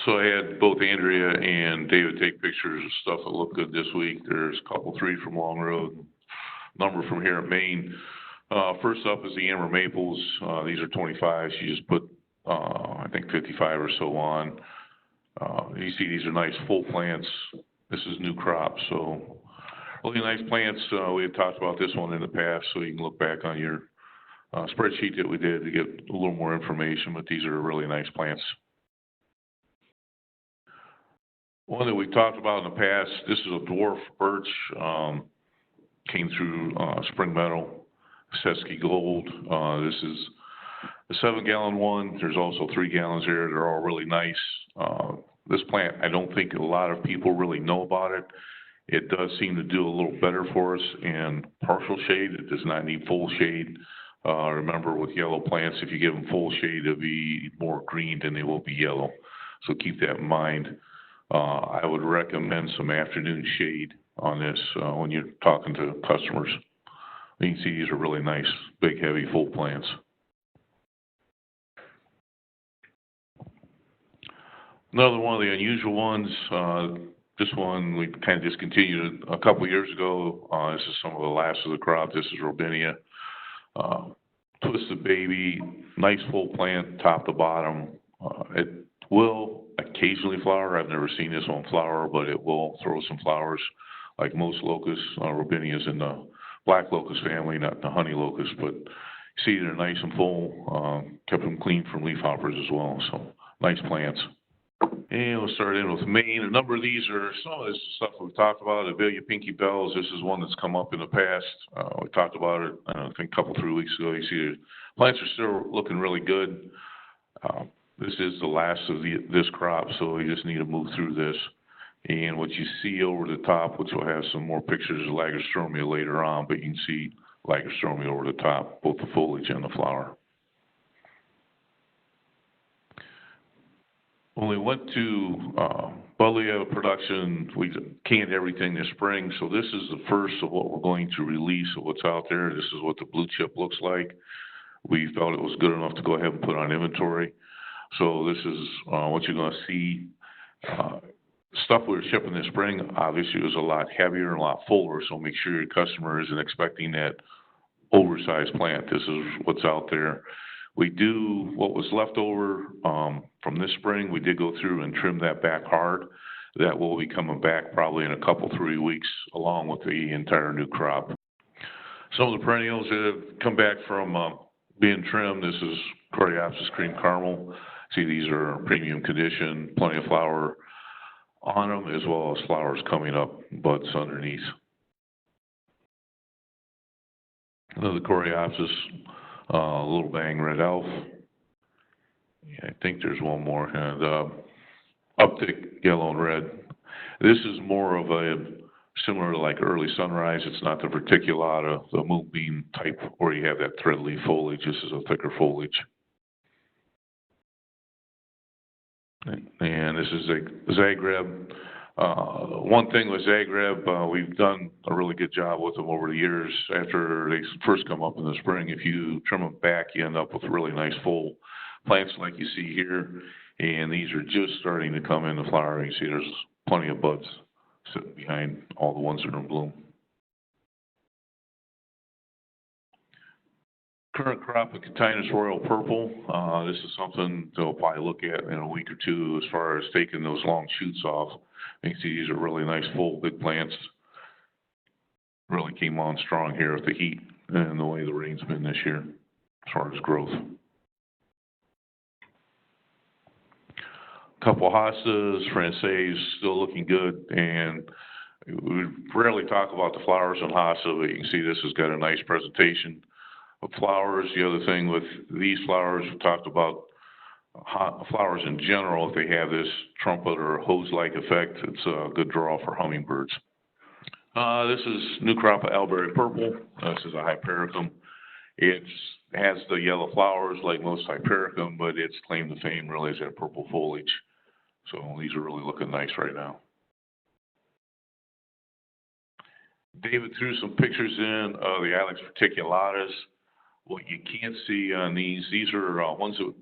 So I had both Andrea and David take pictures of stuff that looked good this week. There's a couple, three from Long Road, number from here in Maine. First up is the Amber Maples. These are 25s. You just put, I think 55 or so on. You see these are nice full plants. This is new crop, so really nice plants. We had talked about this one in the past, so you can look back on your spreadsheet that we did to get a little more information, but these are really nice plants. One that we talked about in the past, this is a dwarf birch, came through Spring Meadow, Sesky Gold. This is a 7-gallon one. There's also 3 gallons here. They're all really nice. This plant, I don't think a lot of people really know about it. It does seem to do a little better for us in partial shade. It does not need full shade. Remember, with yellow plants, if you give them full shade, they'll be more green than they will be yellow. So keep that in mind. I would recommend some afternoon shade on this when you're talking to customers. You can see these are really nice, big, heavy, full plants. Another one of the unusual ones, this one we kind of discontinued a couple years ago. This is some of the last of the crop. This is Robinia. Twisted baby, nice full plant, top to bottom. It will occasionally flower. I've never seen this one flower, but it will throw some flowers like most locusts. Robinia is in the black locust family, not the honey locust, but see they're nice and full. Kept them clean from leafhoppers as well, so nice plants. And we'll start in with Maine. A number of these are some of this stuff we've talked about. Abelia Pinky Bells. This is one that's come up in the past. We talked about it, I think, a couple, 3 weeks ago. You see the plants are still looking really good. This is the last of this crop, so you just need to move through this. And what you see over the top, which will have some more pictures of Lagerstromia later on, but you can see Lagerstromia over the top, both the foliage and the flower. When we went to Bulia production, we canned everything this spring, so this is the first of what we're going to release of what's out there. This is what the blue chip looks like. We felt it was good enough to go ahead and put on inventory. So this is what you're going to see. Stuff we were shipping this spring, obviously, was a lot heavier and a lot fuller, so make sure your customer isn't expecting that oversized plant. This is what's out there. We do, what was left over from this spring, we did go through and trim that back hard. That will be coming back probably in a couple, 3 weeks, along with the entire new crop. Some of the perennials that have come back from being trimmed, this is Coreopsis Cream Caramel. See, these are premium condition, plenty of flower on them, as well as flowers coming up, buds underneath. Another Coreopsis. Little Bang Red Elf. Yeah, I think there's one more. And Uptick Yellow and Red. This is more of a similar to like early sunrise. It's not the verticulata, the moonbeam type where you have that thread leaf foliage. This is a thicker foliage. And this is a Zagreb. One thing with Zagreb, we've done a really good job with them over the years. After they first come up in the spring, if you trim them back, you end up with really nice full plants like you see here. And these are just starting to come into flower. You see there's plenty of buds sitting behind all the ones that are in bloom. Current crop of Cotinus Royal Purple. This is something they'll probably look at in a week or two as far as taking those long shoots off. You can see these are really nice, full, big plants. Really came on strong here with the heat and the way the rain's been this year as far as growth. A couple hostas, Francais, still looking good, and we rarely talk about the flowers on hosta, but you can see this has got a nice presentation of flowers. The other thing with these flowers, we talked about flowers in general, if they have this trumpet or hose-like effect, it's a good draw for hummingbirds. This is new crop of Alberry Purple. This is a Hypericum. It has the yellow flowers like most Hypericum, but its claim to fame really is that purple foliage. So these are really looking nice right now. David threw some pictures in of the Ilex reticulatus. What you can't see on these are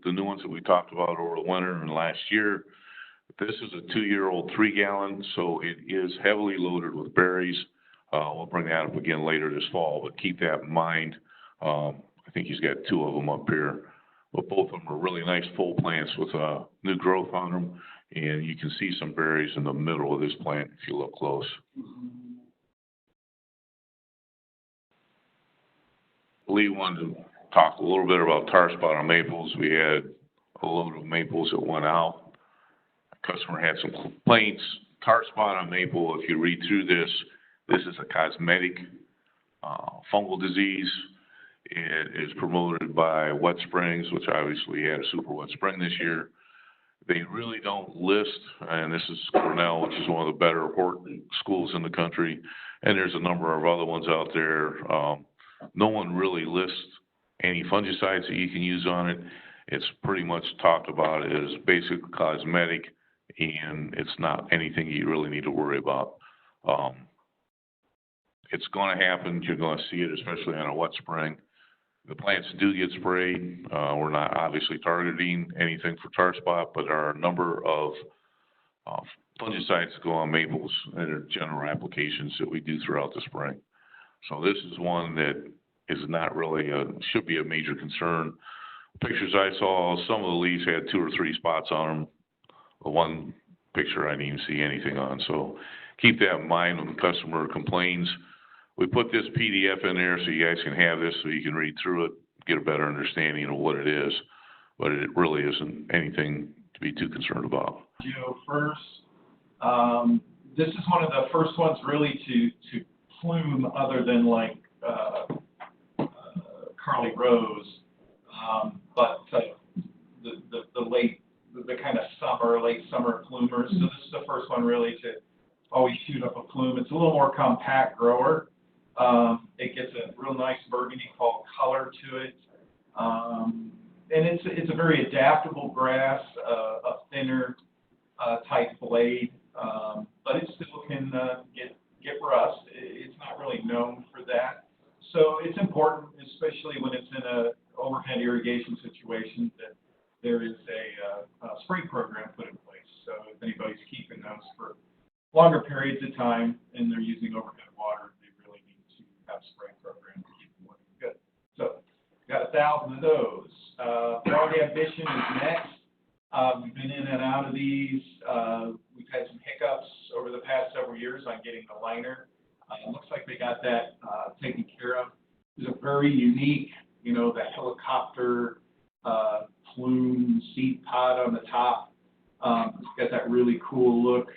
the new ones that we talked about over the winter and last year. This is a 2-year-old 3-gallon, so it is heavily loaded with berries. We'll bring that up again later this fall, but keep that in mind. I think he's got 2 of them up here, but both of them are really nice full plants with new growth on them, and you can see some berries in the middle of this plant if you look close. Lee wanted to talk a little bit about tar spot on maples. We had a load of maples that went out. A customer had some complaints. Tar spot on maple, if you read through this, this is a cosmetic fungal disease. It is promoted by Wet Springs, which obviously had a super wet spring this year. They really don't list, and this is Cornell, which is one of the better important schools in the country, and there's a number of other ones out there. No one really lists any fungicides that you can use on it. It's pretty much talked about as basic cosmetic, and it's not anything you really need to worry about. It's going to happen. You're going to see it, especially on a wet spring. The plants do get sprayed. We're not obviously targeting anything for tar spot, but there are a number of fungicides that go on maples and are general applications that we do throughout the spring. So this is one that is not really should be a major concern. Pictures I saw, some of the leaves had 2 or 3 spots on them. The one picture I didn't even see anything on. So keep that in mind when the customer complains. We put this PDF in there so you guys can have this so you can read through it, get a better understanding of what it is, but it really isn't anything to be too concerned about. First, this is one of the first ones really to plume other than like Carly Rose, but the kind of late summer bloomers. So this is the first one really to always shoot up a plume. It's a little more compact grower. It gets a real nice burgundy fall color to it, and it's a very adaptable grass, a thinner type blade, but it still can get rust. It's not really known for that. So it's important, especially when it's in a overhead irrigation situation, that there is a spray program put in place. So if anybody's keeping those for longer periods of time and they're using overhead water, they really need to have a spray program to keep them looking good. So got 1,000 of those. Broad Ambition is next. We've been in and out of these. We've had some hiccups over the past several years on getting the liner. It looks like they got that taken care of. It's a very unique, the helicopter plume seed pod on the top. It's got that really cool look.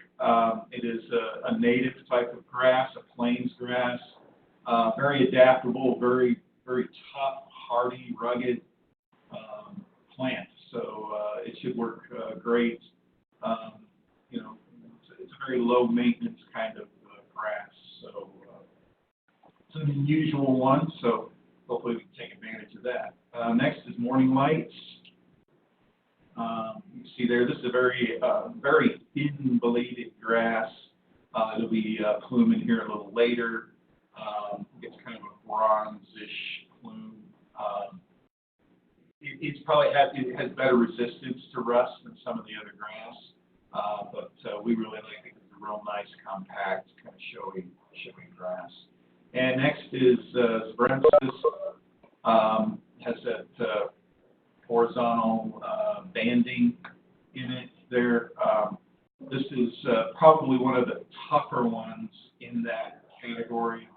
It is a native type of grass, a plains grass, very adaptable, very, very tough, hardy, rugged plant. So it should work great. It's a very low maintenance kind of grass. So it's an unusual one. So hopefully we can take advantage of that. Next is Morning Lights. You see there, this is a very, very thin bladed grass. It'll be pluming here a little later. It's kind of a bronzish plume. It has better resistance to rust than some of the other grass, but we really like it. It's a real nice, compact, kind of showy grass. And next is Zebrensis. Has that horizontal banding in it there. This is probably one of the tougher ones in that category.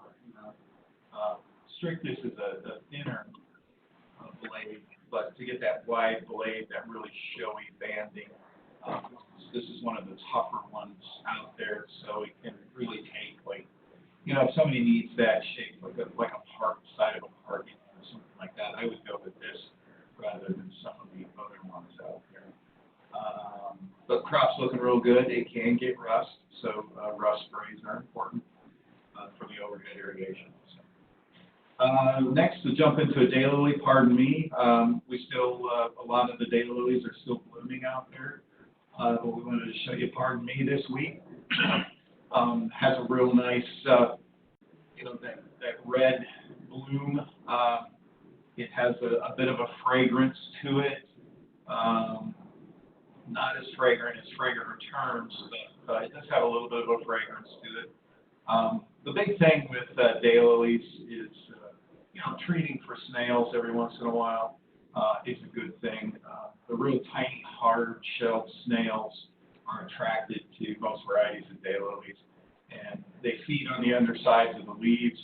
Strictus is a thinner blade, but to get that wide blade, that really showy banding, this is one of the tougher ones out there. So it can really take, if somebody needs that shape, like a park, side of a parking lot or something like that, I would go with this rather than some of the other ones out there. But crop's looking real good. It can get rust, so rust sprays are important for the overhead irrigation. So. Next, to jump into a daylily, pardon me. We still, a lot of the daylilies are still blooming out there. But we wanted to show you pardon me this week. Has a real nice, that red bloom. It has a bit of a fragrance to it. not as fragrant as fragrant returns, but it does have a little bit of a fragrance to it. The big thing with daylilies is, treating for snails every once in a while is a good thing. The real tiny, hard-shelled snails are attracted to most varieties of daylilies, and they feed on the undersides of the leaves,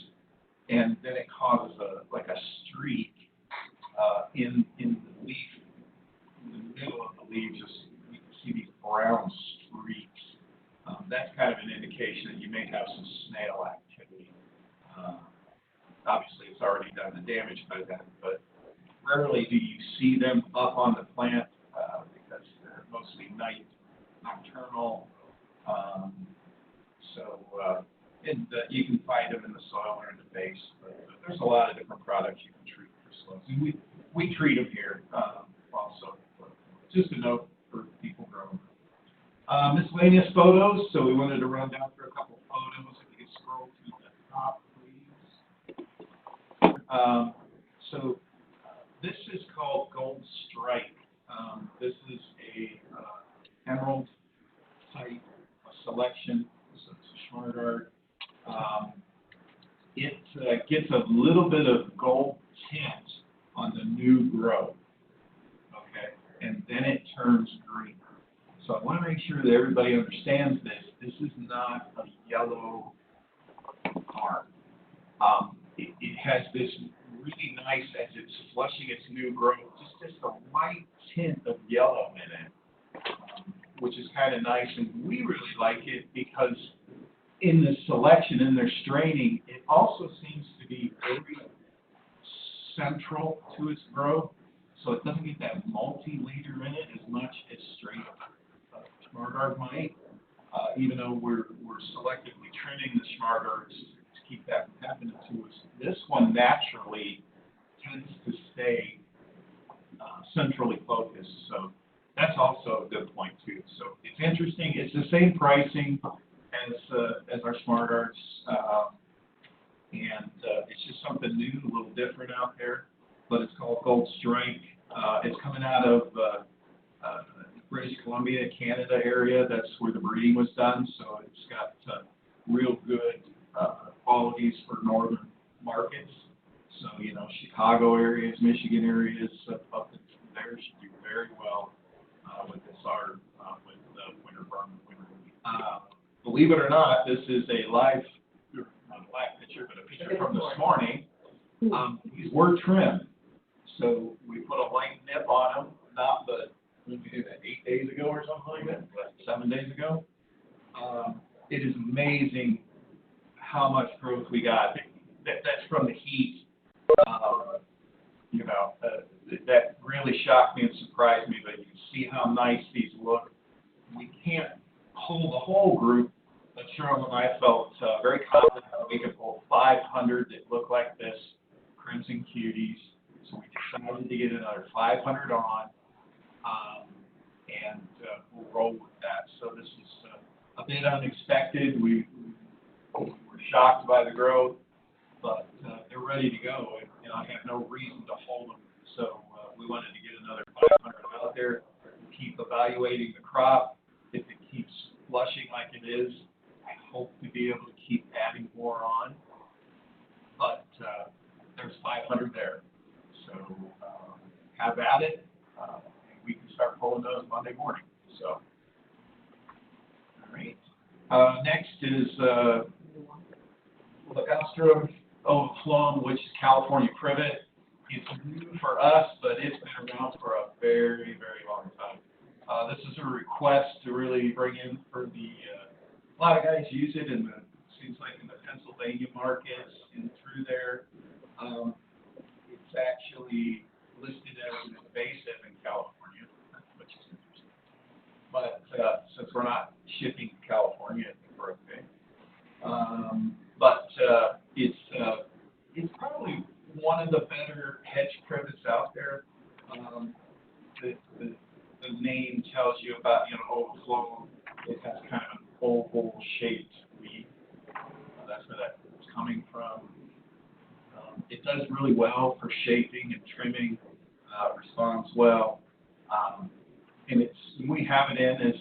and then it causes a streak in the leaf, in the middle of the leaves. You can see these brown streaks. That's kind of an indication that you may have some snail activity. Obviously, it's already done the damage by then, but rarely do you see them up on the plant because they're mostly nocturnal. And you can find them in the soil or in the base. But there's a lot of different products you can treat for slows. And we treat them here also. Just a note for people growing. Miscellaneous photos. So we wanted to run down through a couple photos. If you could scroll to the top, please. This is called Gold Strike. This is a emerald type selection. So it's a Schmargard. It gets a little bit of gold tint on the new growth. Okay, and then it turns green. So I want to make sure that everybody understands this. This is not a yellow bark. It has this really nice, as it's flushing its new growth, just a light tint of yellow in it, which is kind of nice. And we really like it because in the selection, in their straining, it also seems to be very central to its growth. So it doesn't get that multi-leader in it as much as straight Schmargard might, even though we're selectively trimming the Schmargards to keep that from happening to us. This one naturally tends to stay centrally focused, so that's also a good point too. So it's interesting. It's the same pricing as our Schmargards, and it's just something new, a little different out there. But it's called Gold Strike. It's coming out of British Columbia, Canada area. That's where the breeding was done. So it's got real good qualities for northern markets. So, Chicago areas, Michigan areas up in there should do very well with this art, with winter burn, winter wheat. Believe it or not, this is a not a live picture, but a picture from this morning. These were trimmed. So we put a light nip on them, not the, when we did that 8 days ago or something like that, 7 days ago. It is amazing how much growth we got. That's from the heat. That really shocked me and surprised me, but you can see how nice these look. We can't pull the whole group, but Cheryl and I felt very confident that we could pull 500 that look like this, Crimson Cuties. So we decided to get another 500 on, and we'll roll with that. So this is a bit unexpected. We were shocked by the growth, but they're ready to go, and I have no reason to hold them. So we wanted to get another 500 out there, keep evaluating the crop. If it keeps flushing like it is, I hope to be able to keep adding more on. But there's 500 there. So have at it. We can start pulling those Monday morning. So, all right. Next is Ligustrum oviflorum, which is California privet. It's new for us, but it's been around for a very, very long time. This is a request to really bring in for the, a lot of guys use it in the, seems like in the Pennsylvania markets and through there. It's actually listed as an invasive in California, which is interesting. But since we're not shipping to California, I think we're okay. It's probably one of the better hedge privets out there. The name tells you about, oviflorum. It has kind of an oval-shaped leaf. That's where that's coming from. It does really well for shaping and trimming, responds well. and we have it in as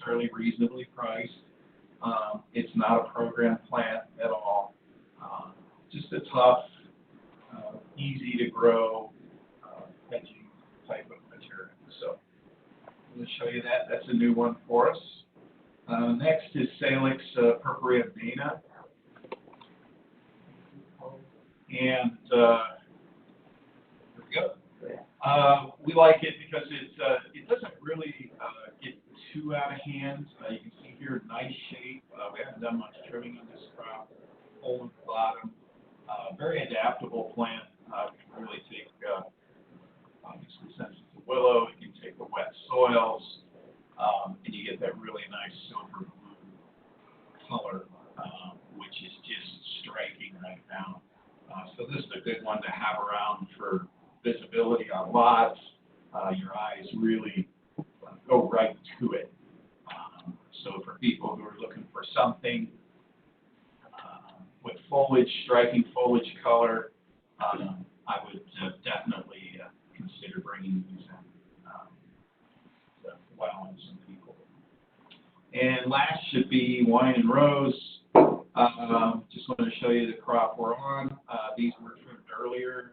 fairly reasonably priced. It's not a program plant at all. Just a tough, easy to grow, hedging type of material. So I'm going to show you that. That's a new one for us. Next is Salix purpurea vena. And there we go. We like it because it doesn't really get too out of hand. You can see here, nice shape. We haven't done much trimming on this crop. Hole in the bottom. Very adaptable plant. We can really take, obviously, since it's a willow, it can take the wet soils, and you get that really nice silver blue color, which is just striking right now. So this is a good one to have around for visibility on lots. Your eyes really go right to it. So for people who are looking for something with foliage, striking foliage color, I would definitely consider bringing these in, wowing some people. And last should be wine and rose. Just wanted to show you the crop we're on. These were trimmed earlier.